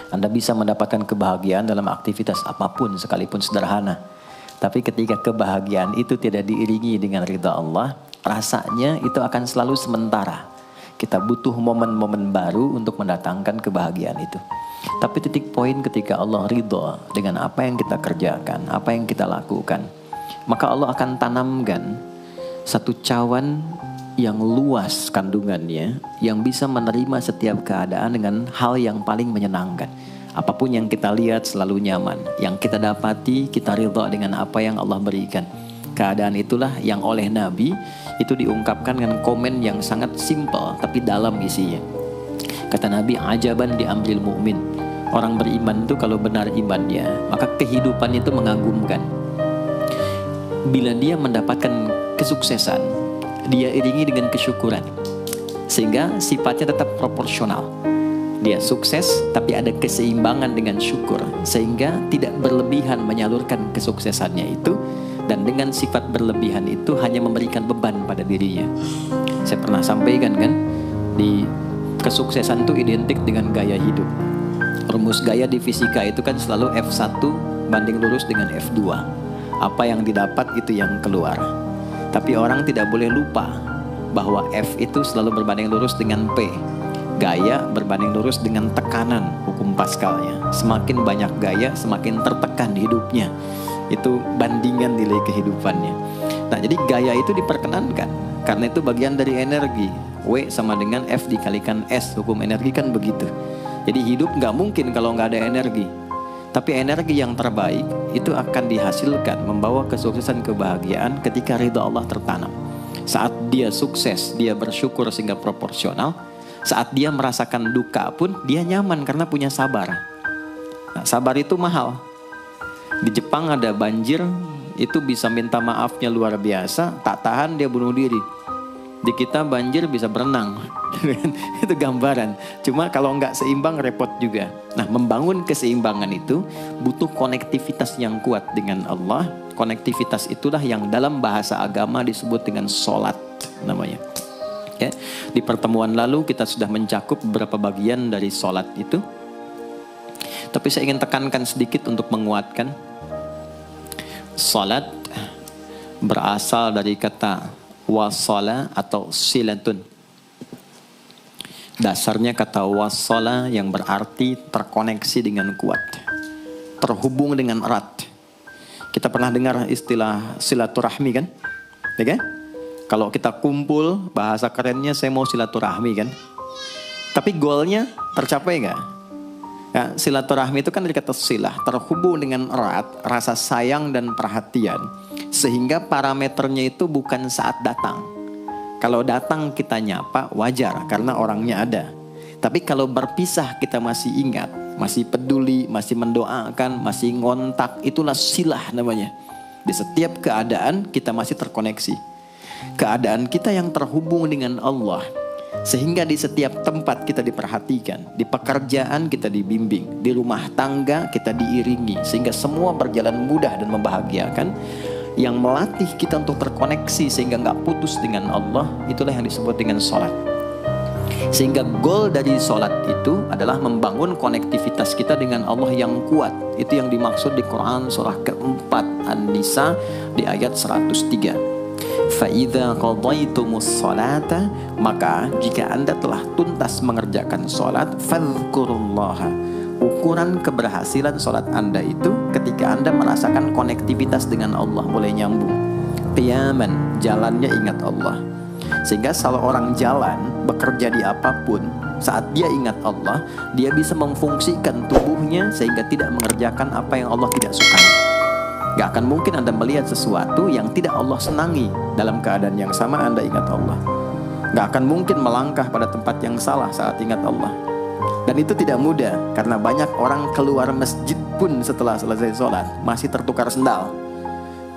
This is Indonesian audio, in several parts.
Anda bisa mendapatkan kebahagiaan dalam aktivitas apapun sekalipun sederhana. Tapi ketika kebahagiaan itu tidak diiringi dengan ridha Allah, rasanya itu akan selalu sementara. Kita butuh momen-momen baru untuk mendatangkan kebahagiaan itu. Tapi titik poin ketika Allah ridha dengan apa yang kita kerjakan, apa yang kita lakukan, maka Allah akan tanamkan satu cawan yang luas kandungannya, yang bisa menerima setiap keadaan dengan hal yang paling menyenangkan. Apapun yang kita lihat selalu nyaman. Yang kita dapati, kita ridha dengan apa yang Allah berikan. Keadaan itulah yang oleh Nabi itu diungkapkan dengan komen yang sangat simpel tapi dalam isinya. Kata Nabi, ajaban di amril mu'min. Orang beriman itu kalau benar imannya, maka kehidupan itu mengagumkan. Bila dia mendapatkan kesuksesan, dia iringi dengan kesyukuran, sehingga sifatnya tetap proporsional. Dia sukses tapi ada keseimbangan dengan syukur, sehingga tidak berlebihan menyalurkan kesuksesannya itu, dan dengan sifat berlebihan itu hanya memberikan beban pada dirinya. Saya pernah sampaikan kan, di kesuksesan itu identik dengan gaya hidup. Rumus gaya di fisika itu kan selalu F1 banding lurus dengan F2. Apa yang didapat itu yang keluar. Tapi orang tidak boleh lupa bahwa F itu selalu berbanding lurus dengan P. Gaya berbanding lurus dengan tekanan, hukum Pascalnya. Semakin banyak gaya, semakin tertekan hidupnya. Itu bandingan nilai kehidupannya. Nah, jadi gaya itu diperkenankan, karena itu bagian dari energi. W sama dengan F dikalikan S, hukum energi kan begitu. Jadi hidup nggak mungkin kalau nggak ada energi. Tapi energi yang terbaik itu akan dihasilkan membawa kesuksesan, kebahagiaan ketika ridha Allah tertanam. Saat dia sukses, dia bersyukur sehingga proporsional. Saat dia merasakan duka pun dia nyaman karena punya sabar. Nah, sabar itu mahal. Di Jepang ada banjir, itu bisa minta maafnya luar biasa, tak tahan dia bunuh diri. Di kita banjir bisa berenang. Itu gambaran. Cuma kalau nggak seimbang repot juga. Nah, membangun keseimbangan itu butuh konektivitas yang kuat dengan Allah. Konektivitas itulah yang dalam bahasa agama disebut dengan sholat namanya. Ya, di pertemuan lalu kita sudah mencakup beberapa bagian dari sholat itu. Tapi saya ingin tekankan sedikit untuk menguatkan. Sholat berasal dari kata wasala atau silatun. Dasarnya kata wasala yang berarti terkoneksi dengan kuat, terhubung dengan erat. Kita pernah dengar istilah silaturahmi kan? Ya kan? Kalau kita kumpul, bahasa kerennya saya mau silaturahmi kan? Tapi goalnya tercapai nggak? Ya, silaturahmi itu kan dari kata silah, terhubung dengan erat, rasa sayang dan perhatian. Sehingga parameternya itu bukan saat datang. Kalau datang kita nyapa wajar karena orangnya ada. Tapi kalau berpisah kita masih ingat, masih peduli, masih mendoakan, masih ngontak, itulah silah namanya. Di setiap keadaan kita masih terkoneksi. Keadaan kita yang terhubung dengan Allah. Sehingga di setiap tempat kita diperhatikan, di pekerjaan kita dibimbing, di rumah tangga kita diiringi, sehingga semua berjalan mudah dan membahagiakan. Yang melatih kita untuk terkoneksi sehingga gak putus dengan Allah, itulah yang disebut dengan sholat. Sehingga goal dari sholat itu adalah membangun konektivitas kita dengan Allah yang kuat. Itu yang dimaksud di Quran surah keempat An-Nisa di ayat 103. Fa'idha qadaytumus sholata, maka jika anda telah tuntas mengerjakan sholat, fadhkurullaha. Ukuran keberhasilan sholat anda itu ketika anda merasakan konektivitas dengan Allah mulai nyambung. Qiyaman, jalannya ingat Allah. Sehingga kalau orang jalan, bekerja di apapun, saat dia ingat Allah, dia bisa memfungsikan tubuhnya sehingga tidak mengerjakan apa yang Allah tidak sukai. Gak akan mungkin anda melihat sesuatu yang tidak Allah senangi dalam keadaan yang sama anda ingat Allah. Gak akan mungkin melangkah pada tempat yang salah saat ingat Allah. Dan itu tidak mudah, karena banyak orang keluar masjid pun setelah selesai sholat masih tertukar sendal.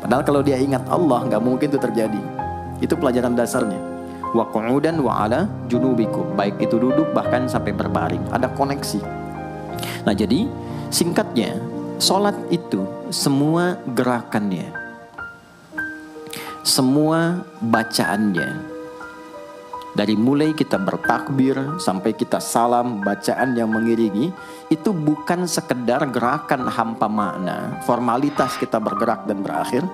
Padahal kalau dia ingat Allah, gak mungkin itu terjadi. Itu pelajaran dasarnya. Wa qu'udan wa ala junubikum, baik itu duduk bahkan sampai berbaring, ada koneksi. Nah, jadi singkatnya, sholat itu semua gerakannya, semua bacaannya, Dari mulai kita bertakbir sampai kita salam, bacaan yang mengiringi, itu bukan sekedar gerakan hampa makna, formalitas kita bergerak dan berakhir,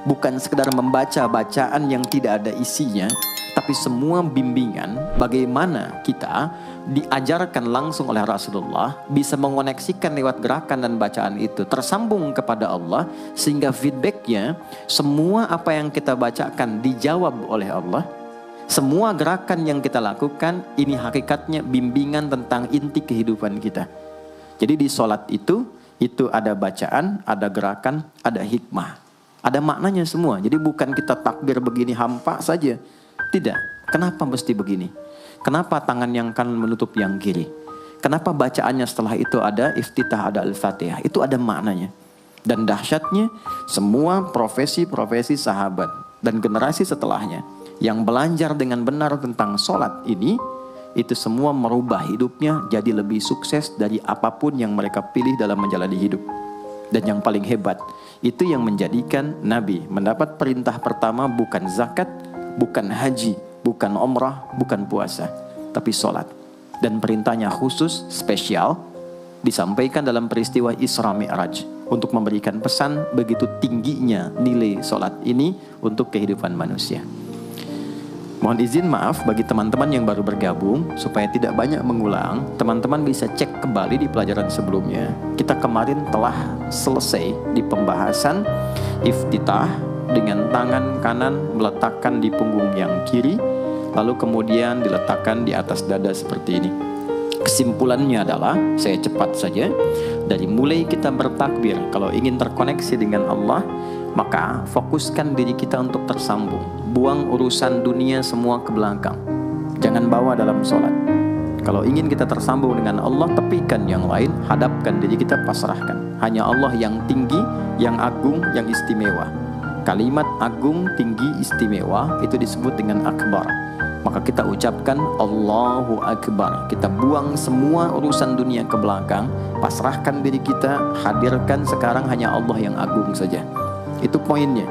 bukan sekedar membaca bacaan yang tidak ada isinya, tapi semua bimbingan bagaimana kita diajarkan langsung oleh Rasulullah bisa mengoneksikan lewat gerakan dan bacaan itu tersambung kepada Allah, sehingga feedbacknya semua apa yang kita bacakan dijawab oleh Allah. Semua gerakan yang kita lakukan ini hakikatnya bimbingan tentang inti kehidupan kita. Jadi di sholat itu ada bacaan, ada gerakan, ada hikmah, ada maknanya semua. Jadi bukan kita takbir begini hampa saja. Tidak. Kenapa mesti begini? Kenapa tangan yang kanan menutup yang kiri? Kenapa bacaannya setelah itu ada iftitah, ada al-fatihah? Itu ada maknanya. Dan dahsyatnya semua profesi-profesi sahabat dan generasi setelahnya yang belajar dengan benar tentang sholat ini, itu semua merubah hidupnya jadi lebih sukses dari apapun yang mereka pilih dalam menjalani hidup. Dan yang paling hebat, itu yang menjadikan Nabi mendapat perintah pertama bukan zakat, bukan haji, bukan umrah, bukan puasa, tapi sholat. Dan perintahnya khusus, spesial, disampaikan dalam peristiwa Isra Mi'raj untuk memberikan pesan begitu tingginya nilai sholat ini untuk kehidupan manusia. Mohon izin maaf bagi teman-teman yang baru bergabung, supaya tidak banyak mengulang, teman-teman bisa cek kembali di pelajaran sebelumnya. Kita kemarin telah selesai di pembahasan iftitah dengan tangan kanan meletakkan di punggung yang kiri, lalu kemudian diletakkan di atas dada seperti ini. Kesimpulannya adalah, saya cepat saja, dari mulai kita bertakbir, kalau ingin terkoneksi dengan Allah, maka fokuskan diri kita untuk tersambung. Buang urusan dunia semua ke belakang. Jangan bawa dalam sholat. Kalau ingin kita tersambung dengan Allah, tepikan yang lain, hadapkan diri kita, pasrahkan. Hanya Allah yang tinggi, yang agung, yang istimewa. Kalimat agung, tinggi, istimewa itu disebut dengan akbar. Maka kita ucapkan Allahu Akbar. Kita buang semua urusan dunia ke belakang, pasrahkan diri kita, hadirkan sekarang hanya Allah yang agung saja. Itu poinnya.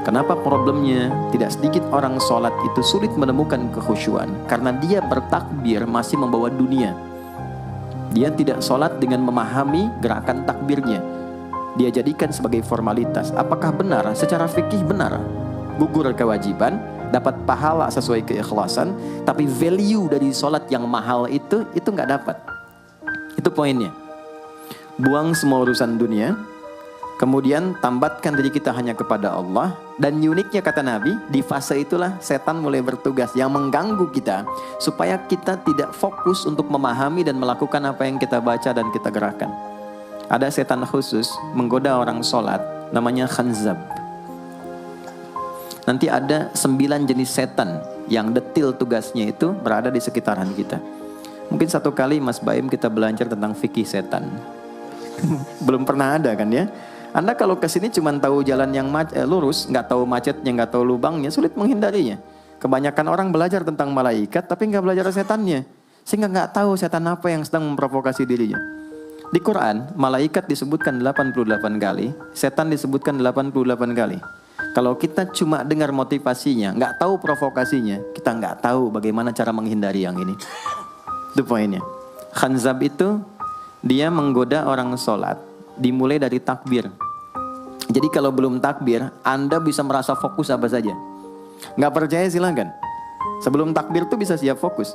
Kenapa problemnya tidak sedikit orang sholat itu sulit menemukan kekhusyuan? Karena dia bertakbir masih membawa dunia. Dia tidak sholat dengan memahami gerakan takbirnya. Dia jadikan sebagai formalitas. Apakah benar? Secara fikih benar. Gugur kewajiban, dapat pahala sesuai keikhlasan, tapi value dari sholat yang mahal itu nggak dapat. Itu poinnya. Buang semua urusan dunia, kemudian tambatkan diri kita hanya kepada Allah. Dan uniknya kata Nabi, di fase itulah setan mulai bertugas yang mengganggu kita, supaya kita tidak fokus untuk memahami dan melakukan apa yang kita baca dan kita gerakan. Ada setan khusus menggoda orang sholat, namanya khanzab. Nanti ada 9 jenis setan yang detil tugasnya itu berada di sekitaran kita. Mungkin satu kali Mas Baim kita belajar tentang fikih setan. Belum pernah ada kan ya? Anda kalau kesini cuma tahu jalan yang lurus, nggak tahu macetnya, nggak tahu lubangnya, sulit menghindarinya. Kebanyakan orang belajar tentang malaikat tapi nggak belajar setannya, sehingga nggak tahu setan apa yang sedang memprovokasi dirinya. Di Quran, malaikat disebutkan 88 kali, setan disebutkan 88 kali. Kalau kita cuma dengar motivasinya, nggak tahu provokasinya, kita nggak tahu bagaimana cara menghindari yang ini. Itu poinnya. Khanzab itu dia menggoda orang sholat, dimulai dari takbir. Jadi kalau belum takbir, Anda bisa merasa fokus apa saja. Nggak percaya silakan. Sebelum takbir tuh bisa siap fokus.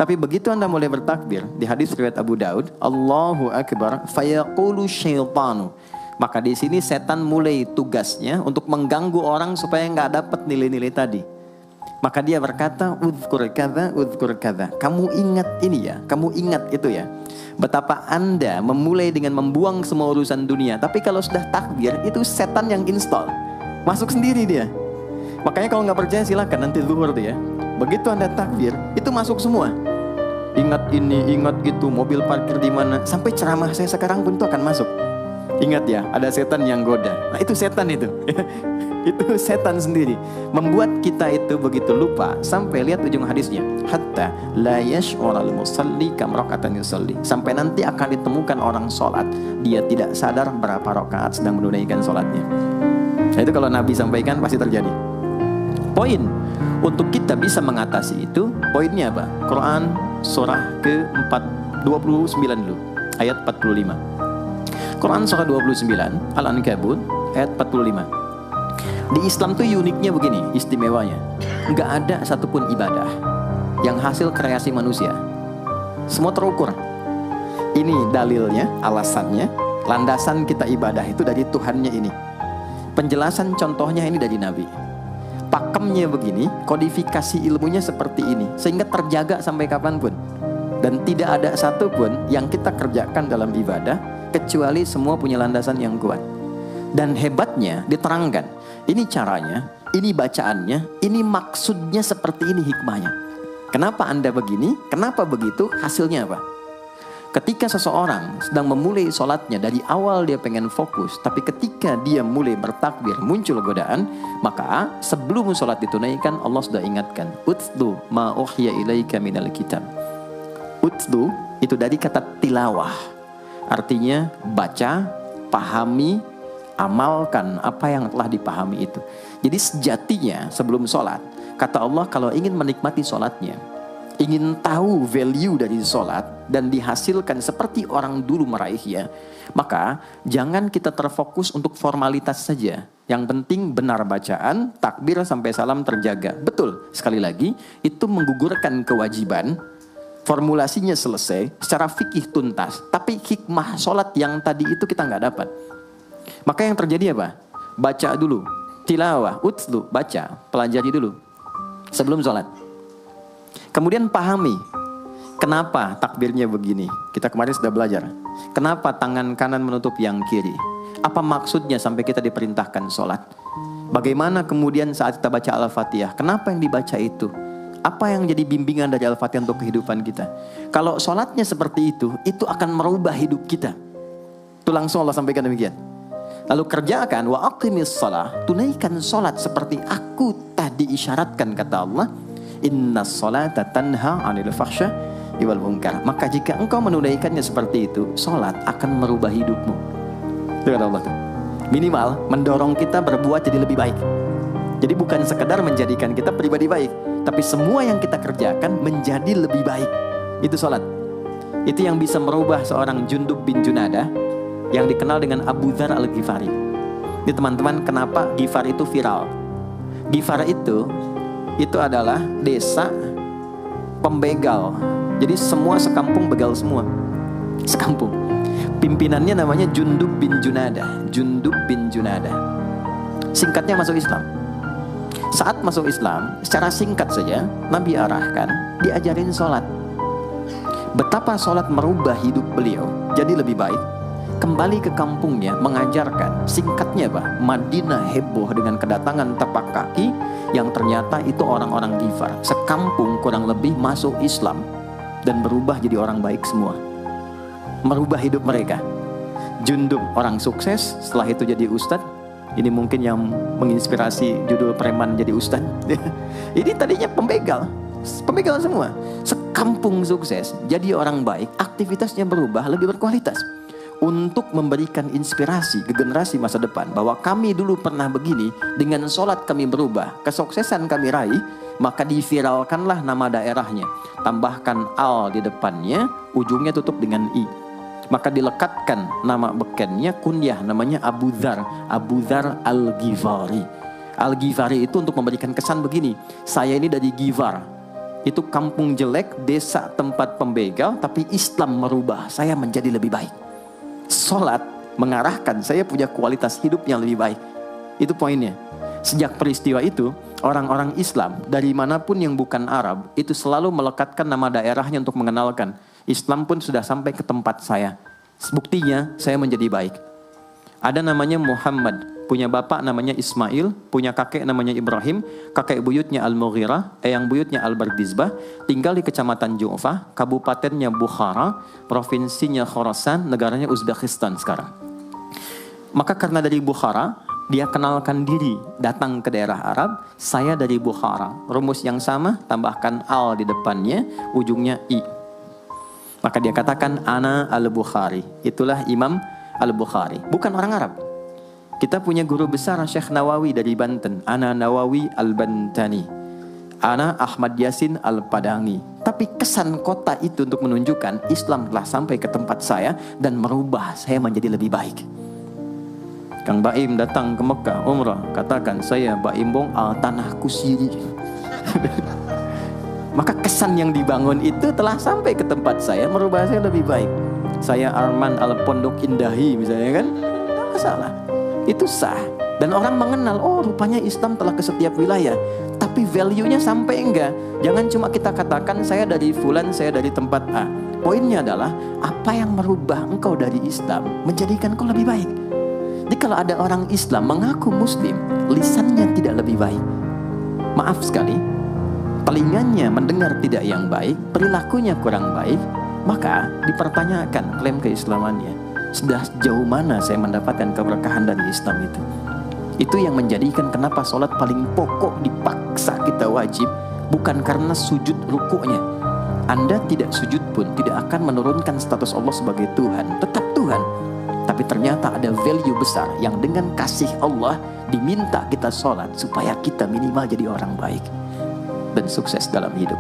Tapi begitu Anda mulai bertakbir, di hadis riwayat Abu Daud, Allahu Akbar, fayaqulu syaitanu. Maka di sini setan mulai tugasnya untuk mengganggu orang supaya nggak dapat nilai-nilai tadi. Maka dia berkata, udhkur kadza. Kamu ingat ini ya, kamu ingat itu ya. Betapa Anda memulai dengan membuang semua urusan dunia. Tapi kalau sudah takbir, itu setan yang install. Masuk sendiri dia. Makanya kalau nggak percaya silakan nanti zuhur tuh ya. Begitu Anda takbir, itu masuk semua. Ingat ini, ingat itu, mobil parkir di mana. Sampai ceramah saya sekarang pun itu akan masuk. Ingat ya, ada setan yang goda. Nah itu setan itu. Itu setan sendiri. Membuat kita itu begitu lupa. Sampai lihat ujung hadisnya. Hatta la yash'ural musalli kam raka'atan yusalli. Sampai nanti akan ditemukan orang sholat, dia tidak sadar berapa rakaat sedang menunaikan sholatnya. Nah itu kalau Nabi sampaikan pasti terjadi. Poin. Untuk kita bisa mengatasi itu, poinnya apa? Quran surah ke-29 dulu, ayat 45. Quran surah 29, Al-Ankabut, ayat 45. Di Islam tuh uniknya begini, istimewanya. Nggak ada satupun ibadah yang hasil kreasi manusia. Semua terukur. Ini dalilnya, alasannya, landasan kita ibadah itu dari Tuhannya ini. Penjelasan contohnya ini dari Nabi. Pakemnya begini, kodifikasi ilmunya seperti ini, sehingga terjaga sampai kapanpun. Dan tidak ada satupun yang kita kerjakan dalam ibadah, kecuali semua punya landasan yang kuat. Dan hebatnya diterangkan, ini caranya, ini bacaannya, ini maksudnya seperti ini hikmahnya. Kenapa Anda begini, kenapa begitu, hasilnya apa? Ketika seseorang sedang memulai sholatnya, dari awal dia pengen fokus, tapi ketika dia mulai bertakbir muncul godaan, maka sebelum sholat ditunaikan Allah sudah ingatkan, utlu ma uhiya ilaika minal kitab. Utlu itu dari kata tilawah, artinya baca, pahami, amalkan apa yang telah dipahami itu. Jadi sejatinya sebelum sholat, kata Allah, kalau ingin menikmati sholatnya, ingin tahu value dari sholat dan dihasilkan seperti orang dulu meraihnya, maka jangan kita terfokus untuk formalitas saja. Yang penting benar bacaan, takbir sampai salam terjaga. Betul, sekali lagi, itu menggugurkan kewajiban, formulasinya selesai, secara fikih tuntas, tapi hikmah sholat yang tadi itu kita nggak dapat. Maka yang terjadi apa? Baca dulu, tilawah, utlu, baca, pelajari dulu sebelum sholat. Kemudian pahami, kenapa takbirnya begini? Kita kemarin sudah belajar. Kenapa tangan kanan menutup yang kiri? Apa maksudnya sampai kita diperintahkan sholat? Bagaimana kemudian saat kita baca Al-Fatihah? Kenapa yang dibaca itu? Apa yang jadi bimbingan dari Al-Fatihah untuk kehidupan kita? Kalau sholatnya seperti itu akan merubah hidup kita. Itu langsung Allah sampaikan demikian. Lalu kerjakan, wa aqimis shalah, tunaikan sholat seperti aku tadi isyaratkan, kata Allah. Inna sholata tanha 'anil fahsya wal munkar. Maka jika engkau menunaikannya seperti itu, sholat akan merubah hidupmu. Itu kata Allah tuh. Minimal mendorong kita berbuat jadi lebih baik. Jadi bukan sekedar menjadikan kita pribadi baik, tapi semua yang kita kerjakan menjadi lebih baik. Itu sholat. Itu yang bisa merubah seorang Jundub bin Junadah yang dikenal dengan Abu Dzar al-Ghifari. Ini teman-teman, kenapa Ghifar itu viral? Ghifar itu adalah desa pembegal. Jadi semua sekampung begal semua. Sekampung. Pimpinannya namanya Jundub bin Junadah. Jundub bin Junadah. Singkatnya masuk Islam. Saat masuk Islam, secara singkat saja, Nabi arahkan, diajarin sholat. Betapa sholat merubah hidup beliau jadi lebih baik. Kembali ke kampungnya, mengajarkan. Singkatnya apa? Madinah heboh dengan kedatangan tapak kaki yang ternyata itu orang-orang Ghifar. Sekampung kurang lebih masuk Islam dan berubah jadi orang baik semua. Merubah hidup mereka. Jundub orang sukses, setelah itu jadi ustadz. Ini mungkin yang menginspirasi judul preman jadi ustadz. Ini tadinya pembegal semua. Sekampung sukses, jadi orang baik, aktivitasnya berubah lebih berkualitas. Untuk memberikan inspirasi ke generasi masa depan bahwa kami dulu pernah begini, dengan sholat kami berubah, kesuksesan kami raih, maka diviralkanlah nama daerahnya, tambahkan al di depannya, ujungnya tutup dengan i, maka dilekatkan nama bekennya, kunyah, namanya Abu Dzar al-Ghifari. Al-Ghifari itu untuk memberikan kesan begini, saya ini dari Ghifar, itu kampung jelek, desa tempat pembegal, tapi Islam merubah saya menjadi lebih baik. Sholat mengarahkan saya punya kualitas hidup yang lebih baik. Itu poinnya. Sejak peristiwa itu, orang-orang Islam dari manapun yang bukan Arab itu selalu melekatkan nama daerahnya untuk mengenalkan. Islam pun sudah sampai ke tempat saya. Buktinya saya menjadi baik. Ada namanya Muhammad, punya bapak namanya Ismail, punya kakek namanya Ibrahim, kakek buyutnya Al-Mughirah, eyang buyutnya Al-Bardizbah, tinggal di kecamatan Ju'fah, kabupatennya Bukhara, provinsinya Khorasan, negaranya Uzbekistan sekarang. Maka karena dari Bukhara, dia kenalkan diri, datang ke daerah Arab, saya dari Bukhara. Rumus yang sama, tambahkan al di depannya, ujungnya i. Maka dia katakan, ana al-Bukhari. Itulah Imam Al-Bukhari. Bukan orang Arab. Kita punya guru besar Syekh Nawawi dari Banten, Ana Nawawi Al-Bantani. Ana Ahmad Yasin Al-Padangi. Tapi kesan kota itu untuk menunjukkan Islam telah sampai ke tempat saya dan merubah saya menjadi lebih baik. Kang Baim datang ke Mekah umrah, katakan, saya Baim Bong tanahku siri. Maka kesan yang dibangun itu telah sampai ke tempat saya, merubah saya lebih baik. Saya Arman Al-Pondok Indahi misalnya kan, tidak masalah, itu sah. Dan orang mengenal, oh rupanya Islam telah ke setiap wilayah. Tapi value-nya sampai enggak. Jangan cuma kita katakan saya dari fulan, saya dari tempat A. Poinnya adalah apa yang merubah engkau dari Islam menjadikan kau lebih baik. Jadi kalau ada orang Islam mengaku Muslim, lisannya tidak lebih baik, maaf sekali, telinganya mendengar tidak yang baik, perilakunya kurang baik, maka dipertanyakan klaim keislamannya. Sudah sejauh mana saya mendapatkan keberkahan dari Islam itu? Itu yang menjadikan kenapa sholat paling pokok dipaksa kita wajib, bukan karena sujud rukuknya. Anda tidak sujud pun tidak akan menurunkan status Allah sebagai Tuhan, tetap Tuhan. Tapi ternyata ada value besar yang dengan kasih Allah diminta kita sholat supaya kita minimal jadi orang baik dan sukses dalam hidup.